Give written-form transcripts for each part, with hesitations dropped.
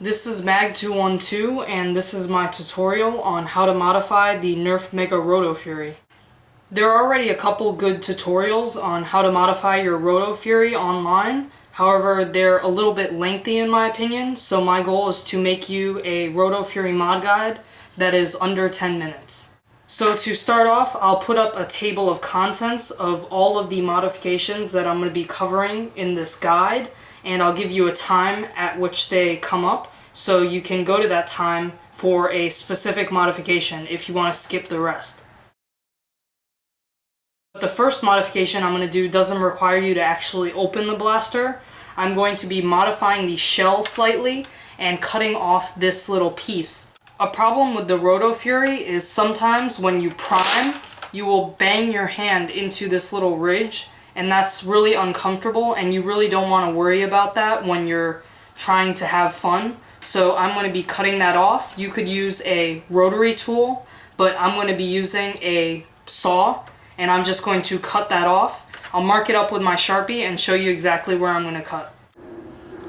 This is Mag212 and this is my tutorial on how to modify the Nerf Rotofury. There are already a couple good tutorials on how to modify your Rotofury online. However, they're a little bit lengthy in my opinion, so my goal is to make you a Rotofury mod guide that is under 10 minutes. So to start off, I'll put up a table of contents of all of the modifications that I'm going to be covering in this guide, and I'll give you a time at which they come up so you can go to that time for a specific modification if you want to skip the rest. The first modification I'm going to do doesn't require you to actually open the blaster. I'm going to be modifying the shell slightly and cutting off this little piece. A problem with the Rotofury is sometimes when you prime, you will bang your hand into this little ridge, and that's really uncomfortable, and you really don't want to worry about that when you're trying to have fun. So I'm going to be cutting that off. You could use a rotary tool, but I'm going to be using a saw, and I'm just going to cut that off. I'll mark it up with my Sharpie and show you exactly where I'm going to cut.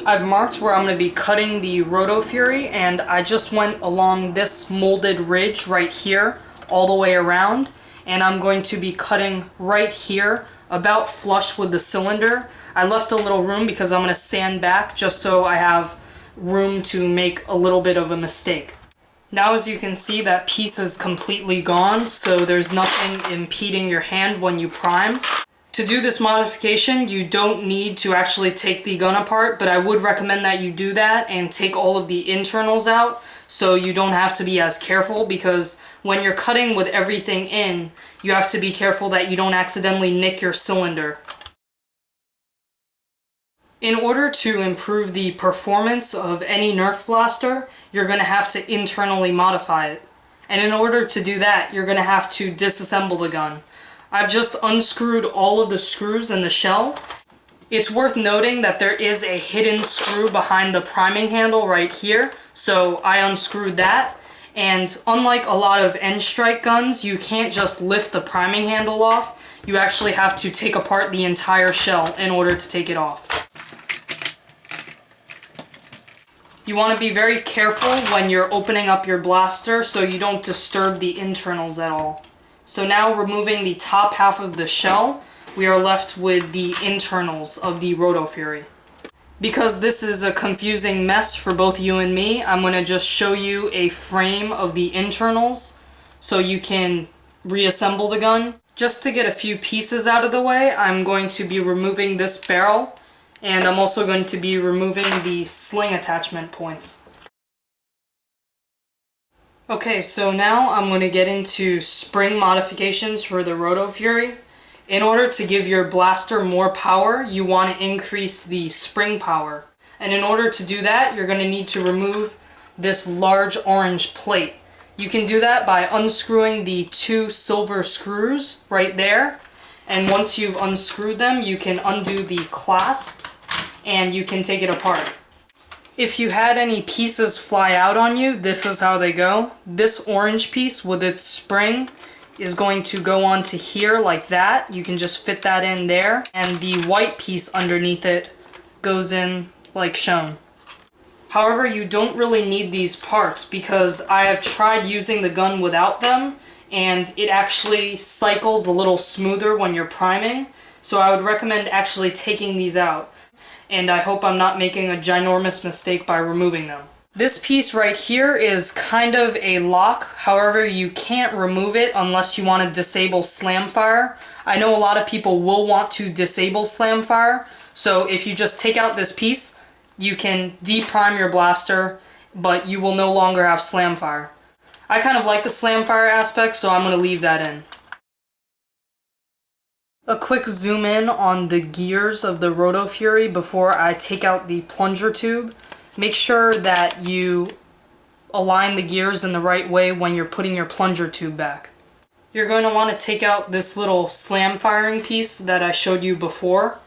I've marked where I'm going to be cutting the Rotofury, and I just went along this molded ridge right here all the way around, and I'm going to be cutting right here about flush with the cylinder. I left a little room because I'm going to sand back just so I have room to make a little bit of a mistake. Now as you can see, that piece is completely gone, so there's nothing impeding your hand when you prime. To do this modification, you don't need to actually take the gun apart, but I would recommend that you do that and take all of the internals out so you don't have to be as careful, because when you're cutting with everything in, you have to be careful that you don't accidentally nick your cylinder. In order to improve the performance of any Nerf blaster, you're going to have to internally modify it. And in order to do that, you're going to have to disassemble the gun. I've just unscrewed all of the screws in the shell. It's worth noting that there is a hidden screw behind the priming handle right here, so I unscrewed that. And unlike a lot of N-Strike guns, you can't just lift the priming handle off. You actually have to take apart the entire shell in order to take it off. You want to be very careful when you're opening up your blaster so you don't disturb the internals at all. So now, removing the top half of the shell, we are left with the internals of the Rotofury. Because this is a confusing mess for both you and me, I'm going to just show you a frame of the internals so you can reassemble the gun. Just to get a few pieces out of the way, I'm going to be removing this barrel, and I'm also going to be removing the sling attachment points. Okay, so now I'm going to get into spring modifications for the Rotofury. In order to give your blaster more power, you want to increase the spring power. And in order to do that, you're going to need to remove this large orange plate. You can do that by unscrewing the two silver screws right there. And once you've unscrewed them, you can undo the clasps and you can take it apart. If you had any pieces fly out on you, this is how they go. This orange piece with its spring is going to go onto here like that. You can just fit that in there. And the white piece underneath it goes in like shown. However, you don't really need these parts because I have tried using the gun without them, and it actually cycles a little smoother when you're priming. So I would recommend actually taking these out. And I hope I'm not making a ginormous mistake by removing them. This piece right here is kind of a lock, however you can't remove it unless you want to disable slam fire. I know a lot of people will want to disable slam fire, so if you just take out this piece, you can deprime your blaster, but you will no longer have slam fire. I kind of like the slam fire aspect, so I'm going to leave that in. A quick zoom in on the gears of the Rotofury before I take out the plunger tube. Make sure that you align the gears in the right way when you're putting your plunger tube back. You're going to want to take out this little slam firing piece that I showed you before.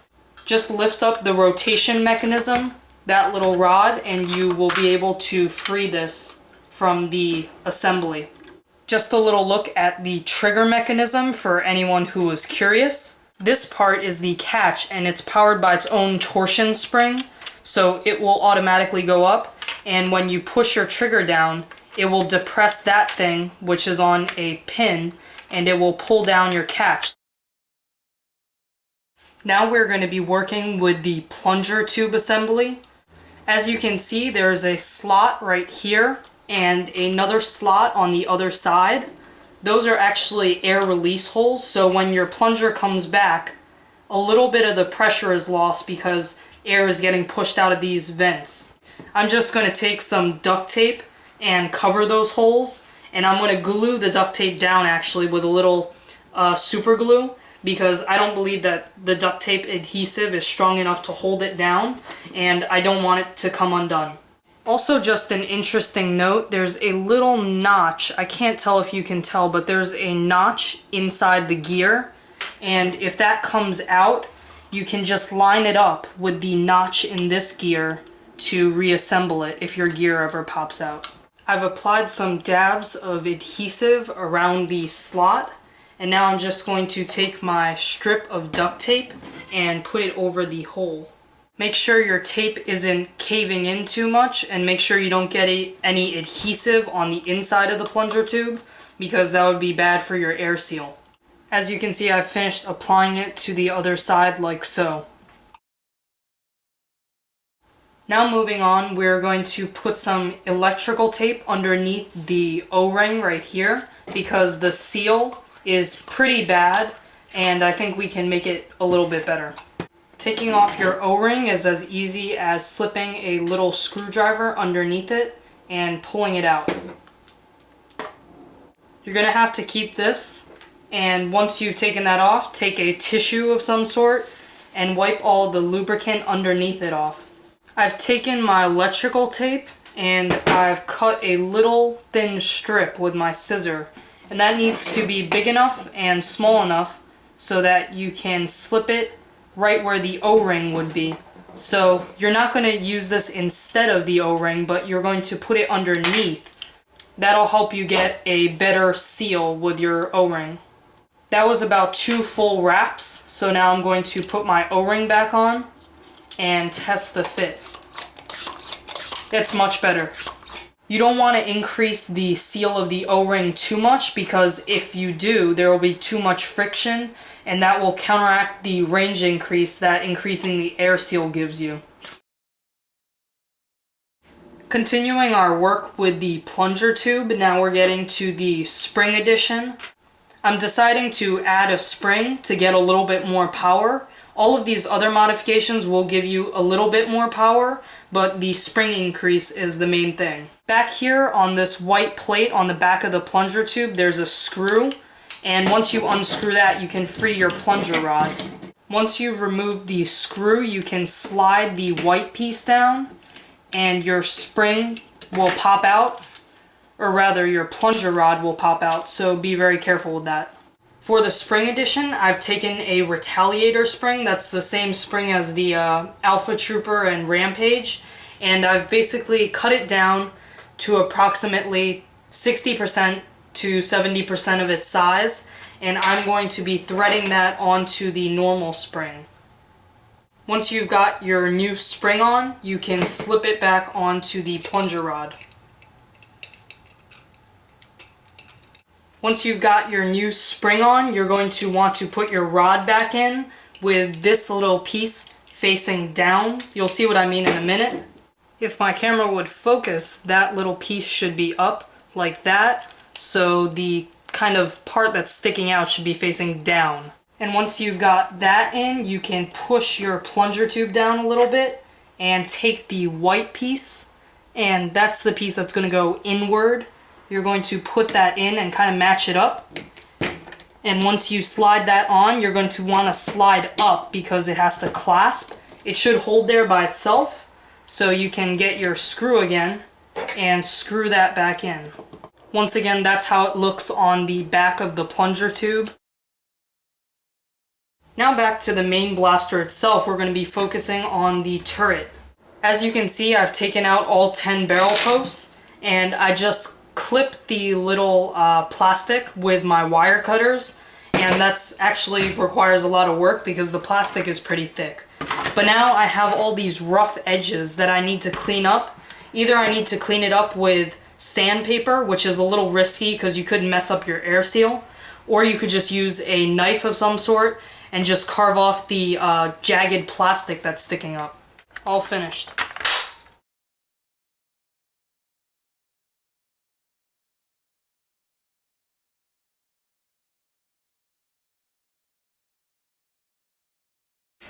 Just lift up the rotation mechanism, that little rod, and you will be able to free this from the assembly. Just a little look at the trigger mechanism for anyone who is curious. This part is the catch, and it's powered by its own torsion spring, so it will automatically go up. and when you push your trigger down, it will depress that thing, which is on a pin, and it will pull down your catch. Now we're going to be working with the plunger tube assembly. As you can see, there's a slot right here and another slot on the other side. Those are actually air release holes, so when your plunger comes back, a little bit of the pressure is lost because air is getting pushed out of these vents. I'm just going to take some duct tape and cover those holes, and I'm going to glue the duct tape down actually with a little super glue, because I don't believe that the duct tape adhesive is strong enough to hold it down, and I don't want it to come undone. Also, just an interesting note, there's a little notch. I can't tell if you can tell, but there's a notch inside the gear, and if that comes out, you can just line it up with the notch in this gear to reassemble it if your gear ever pops out. I've applied some dabs of adhesive around the slot, and now I'm just going to take my strip of duct tape and put it over the hole. Make sure your tape isn't caving in too much, and make sure you don't get any adhesive on the inside of the plunger tube, because that would be bad for your air seal. As you can see, I've finished applying it to the other side like so. Now moving on, we're going to put some electrical tape underneath the O-ring right here, because the seal is pretty bad, and I think we can make it a little bit better. Taking off your O-ring is as easy as slipping a little screwdriver underneath it and pulling it out. You're going to have to keep this, and once you've taken that off, take a tissue of some sort and wipe all the lubricant underneath it off. I've taken my electrical tape and I've cut a little thin strip with my scissor, and that needs to be big enough and small enough so that you can slip it right where the O-ring would be. So you're not going to use this instead of the O-ring, but you're going to put it underneath. That'll help you get a better seal with your O-ring. That was about 2 full wraps, so now I'm going to put my O-ring back on and test the fit. It's much better. You don't want to increase the seal of the O-ring too much, because if you do, there will be too much friction, and that will counteract the range increase that increasing the air seal gives you. Continuing our work with the plunger tube, now we're getting to the spring edition. I'm deciding to add a spring to get a little bit more power. All of these other modifications will give you a little bit more power, but the spring increase is the main thing. Back here on this white plate on the back of the plunger tube, there's a screw, and once you unscrew that, you can free your plunger rod. Once you've removed the screw, you can slide the white piece down, and your spring will pop out, or rather your plunger rod will pop out, so be very careful with that. For the spring edition, I've taken a Retaliator spring. That's the same spring as the Alpha Trooper and Rampage, and I've basically cut it down to approximately 60% to 70% of its size, and I'm going to be threading that onto the normal spring. Once you've got your new spring on, you can slip it back onto the plunger rod. Once you've got your new spring on, you're going to want to put your rod back in with this little piece facing down. You'll see what I mean in a minute. If my camera would focus, that little piece should be up like that, so the kind of part that's sticking out should be facing down. And once you've got that in, you can push your plunger tube down a little bit and take the white piece, and that's the piece that's going to go inward. You're going to put that in and kind of match it up. And once you slide that on, you're going to want to slide up because it has to clasp. It should hold there by itself, so you can get your screw again and screw that back in. Once again, that's how it looks on the back of the plunger tube. Now back to the main blaster itself, we're going to be focusing on the turret. As you can see, I've taken out all 10 barrel posts, and I just clip the little plastic with my wire cutters, and that's actually requires a lot of work because the plastic is pretty thick. But now I have all these rough edges that I need to clean up, Either I need to clean it up with sandpaper, which is a little risky because you could mess up your air seal, or you could just use a knife of some sort and just carve off the jagged plastic that's sticking up. All finished.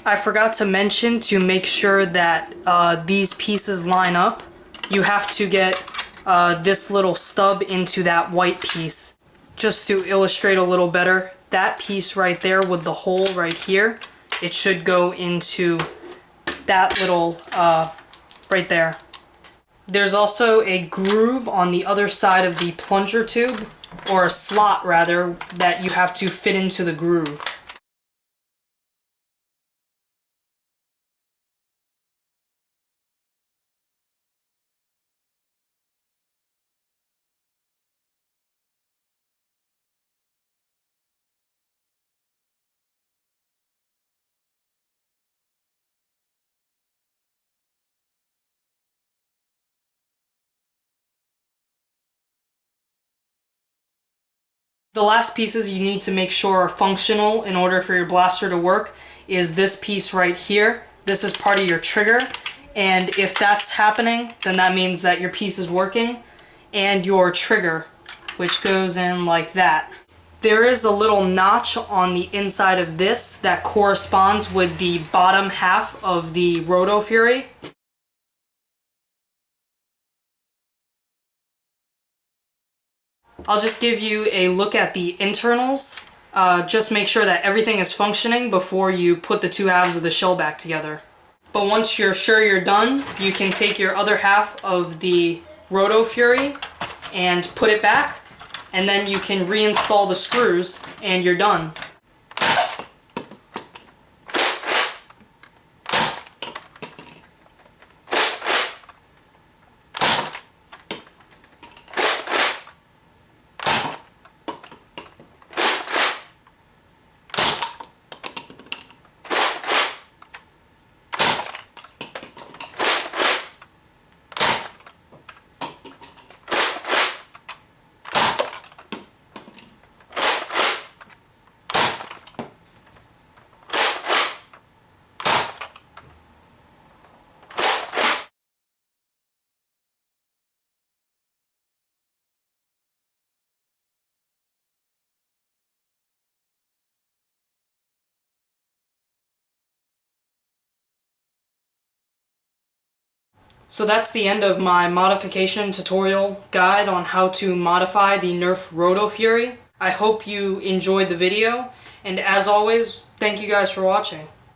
I forgot to mention, to make sure that these pieces line up, you have to get this little stub into that white piece. Just to illustrate a little better, that piece right there with the hole right here, it should go into that little, right there. There's also a groove on the other side of the plunger tube, or a slot rather, that you have to fit into the groove. The last pieces you need to make sure are functional in order for your blaster to work is this piece right here. This is part of your trigger, and if that's happening, then that means that your piece is working, and your trigger, which goes in like that. There is a little notch on the inside of this that corresponds with the bottom half of the Rotofury. I'll just give you a look at the internals. Just make sure that everything is functioning before you put the two halves of the shell back together. But once you're sure you're done, you can take your other half of the Rotofury and put it back, and then you can reinstall the screws and you're done. So that's the end of my modification tutorial guide on how to modify the Nerf Rotofury. I hope you enjoyed the video, and as always, thank you guys for watching.